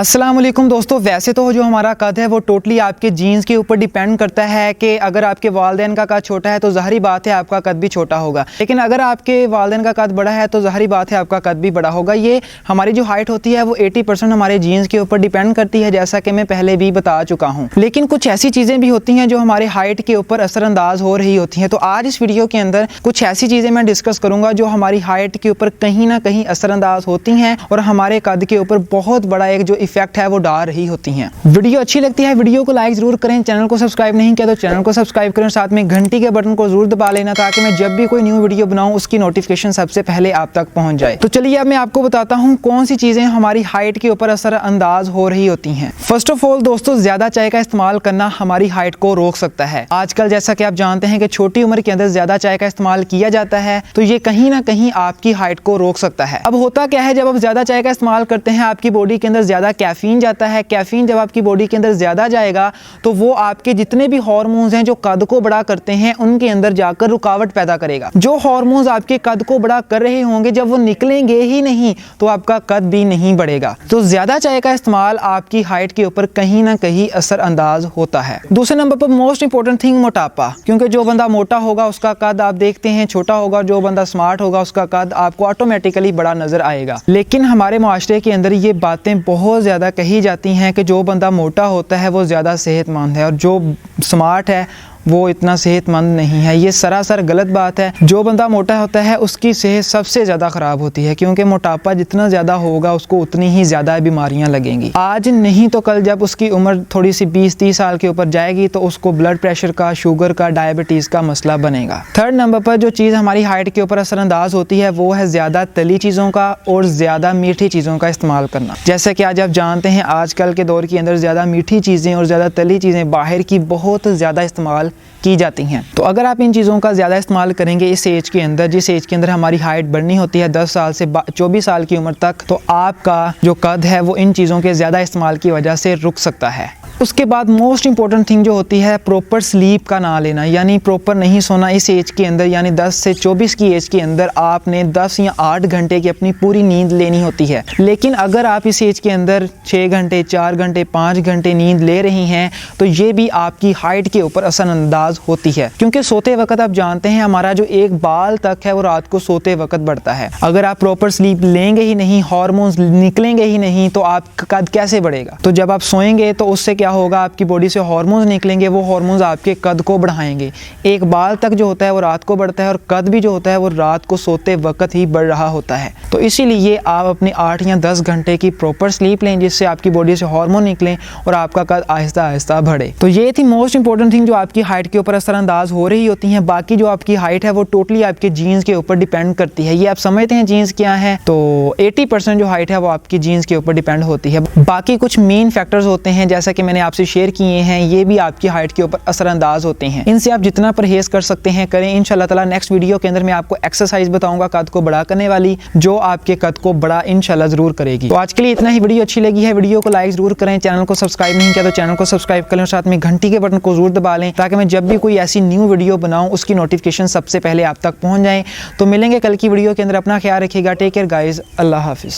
अस्सलाम वालेकुम दोस्तों, वैसे तो जो हमारा कद है वो टोटली आपके जीन्स के ऊपर डिपेंड करता है कि अगर आपके वालिदैन का कद छोटा है तो ज़ाहिरी बात है आपका कद भी छोटा होगा, लेकिन अगर आपके वालिदैन का कद बड़ा है तो ज़ाहिरी बात है आपका कद भी बड़ा होगा। ये हमारी जो हाइट होती है वो 80% हमारे जीन्स के ऊपर डिपेंड करती है, जैसा कि मैं पहले भी बता चुका हूँ। लेकिन कुछ ऐसी चीज़ें भी होती हैं जो हमारे हाइट के ऊपर असरअंदाज हो रही होती हैं। तो आज इस वीडियो के अंदर कुछ ऐसी चीज़ें मैं डिस्कस करूँगा जो हमारी हाइट के ऊपर कहीं ना कहीं असरअंदाज होती हैं और हमारे कद के ऊपर बहुत बड़ा एक जो इफेक्ट है वो डाल रही होती हैं। वीडियो अच्छी लगती है वीडियो को लाइक जरूर करें, चैनल को सब्सक्राइब नहीं किया तो चैनल को सब्सक्राइब करें, साथ में घंटी के बटन को जरूर दबा लेना ताकि मैं जब भी कोई न्यू वीडियो बनाऊं उसकी नोटिफिकेशन सबसे पहले आप तक पहुंच जाए। तो चलिए अब मैं आपको बताता हूं कौन सी चीजें हमारी हाइट के ऊपर असरअंदाज हो रही होती हैं। फर्स्ट ऑफ ऑल दोस्तों, ज्यादा चाय का इस्तेमाल करना हमारी हाइट को रोक सकता है। आजकल जैसा कि आप जानते हैं कि छोटी उम्र के अंदर ज्यादा चाय का इस्तेमाल किया जाता है, तो ये कहीं ना कहीं आपकी हाइट को रोक सकता है। अब होता क्या है, जब आप ज्यादा चाय का इस्तेमाल करते हैं आपकी बॉडी के अंदर ज्यादा कैफीन जाता है। कैफीन जब आपकी बॉडी के अंदर ज्यादा जाएगा तो वो आपके जितने भी हार्मोन्स हैं जो कद को बड़ा करते हैं उनके अंदर जाकर रुकावट पैदा करेगा। जो हार्मोन्स आपके कद को बड़ा कर रहे होंगे जब वो निकलेंगे ही नहीं तो आपका कद भी नहीं बढ़ेगा। तो ज्यादा चाय का इस्तेमाल आपकी हाइट के ऊपर कहीं ना कहीं असरअंदाज होता है। दूसरे नंबर पर मोस्ट इंपॉर्टेंट थिंग मोटापा, क्योंकि जो बंदा मोटा होगा उसका कद आप देखते हैं छोटा होगा, जो बंदा स्मार्ट होगा उसका कद आपको ऑटोमेटिकली बड़ा नजर आएगा। लेकिन हमारे माशरे के अंदर ये बातें बहुत ज्यादा कही जाती हैं कि जो बंदा मोटा होता है वो ज़्यादा सेहतमंद है और जो स्मार्ट है वो इतना सेहतमंद नहीं है। ये सरासर गलत बात है। जो बंदा मोटा होता है उसकी सेहत सबसे ज़्यादा ख़राब होती है, क्योंकि मोटापा जितना ज़्यादा होगा उसको उतनी ही ज़्यादा बीमारियां लगेंगी। आज नहीं तो कल जब उसकी उम्र थोड़ी सी 20-30 साल के ऊपर जाएगी तो उसको ब्लड प्रेशर का, शुगर का, डायबिटीज़ का मसला बनेगा। थर्ड नंबर पर जो चीज़ हमारी हाइट के ऊपर असरअंदाज होती है वो है ज़्यादा तली चीज़ों का और ज़्यादा मीठी चीज़ों का इस्तेमाल करना। जैसे कि आज आप जानते हैं आजकल के दौर के अंदर ज़्यादा मीठी चीज़ें और ज़्यादा तली चीज़ें बाहर की बहुत ज़्यादा इस्तेमाल की जाती हैं। तो अगर आप इन चीज़ों का ज़्यादा इस्तेमाल करेंगे इस एज के अंदर, जिस एज के अंदर हमारी हाइट बढ़नी होती है 10 साल से 24 साल की उम्र तक, तो आपका जो कद है वो इन चीज़ों के ज़्यादा इस्तेमाल की वजह से रुक सकता है। उसके बाद मोस्ट इंपॉर्टेंट थिंग जो होती है प्रॉपर स्लीप का ना लेना, यानी प्रॉपर नहीं सोना। इस एज के अंदर यानी 10 से 24 की एज के अंदर आपने 10 या 8 घंटे की अपनी पूरी नींद लेनी होती है। लेकिन अगर आप इस एज के अंदर 6 घंटे, 4 घंटे, 5 घंटे नींद ले रही हैं तो ये भी आपकी हाइट के ऊपर असरअंदाज होती है, क्योंकि सोते वक्त आप जानते हैं हमारा जो एक बाल तक है वो रात को सोते वक्त बढ़ता है। अगर आप प्रॉपर स्लीप लेंगे ही नहीं, हार्मोन्स निकलेंगे ही नहीं तो आपका कद कैसे बढ़ेगा। तो जब आप सोएंगे तो उससे क्या होगा, आपकी बॉडी से हार्मोन्स निकलेंगे, वो हार्मोन्स आपके कद को बढ़ाएंगे। एक बाल तक जो होता है वो रात को बढ़ता है और कद भी जो होता है वो रात को सोते वक्त ही बढ़ रहा होता है। तो इसीलिए आप अपनी 8 या 10 घंटे की प्रॉपर स्लीप लें जिससे आपकी बॉडी से हार्मोन निकलें और आपका कद आहिस्ता आहिस्ता बढ़े। तो ये थी मोस्ट इंपॉर्टेंट थिंग जो आपकी हाइट के ऊपर असरअंदाज हो रही होती हैं। बाकी जो आपकी हाइट है वो टोटली आपके जीन्स के ऊपर डिपेंड करती है। ये आप समझते हैं जीन्स क्या है, तो 80% जो हाइट है वो आपकी जीन्स के ऊपर डिपेंड होती है। बाकी कुछ मेन फैक्टर्स होते हैं जैसा कि मैंने आपसे शेयर किए हैं, ये भी आपकी हाइट के ऊपर असरअंदाज होते हैं। इनसे आप जितना परहेज कर सकते हैं करें। इंशाल्लाह ताला नेक्स्ट वीडियो के अंदर मैं आपको एक्सरसाइज बताऊंगा कद को बड़ा करने वाली, जो आपके कद को बड़ा इंशाल्लाह जरूर करेगी। तो आज के लिए इतना ही। वीडियो अच्छी लगी है वीडियो को लाइक जरूर करें, चैनल को सब्सक्राइब नहीं किया तो चैनल को सब्सक्राइब करें और साथ में घंटी के बटन को जरूर दबा लें ताकि मैं जब भी कोई ऐसी न्यू वीडियो बनाऊं उसकी नोटिफिकेशन सबसे पहले आप तक पहुंच जाए। तो मिलेंगे कल की वीडियो के अंदर। अपना ख्याल रखिएगा। टेक केयर गाइज, अल्लाह हाफिज।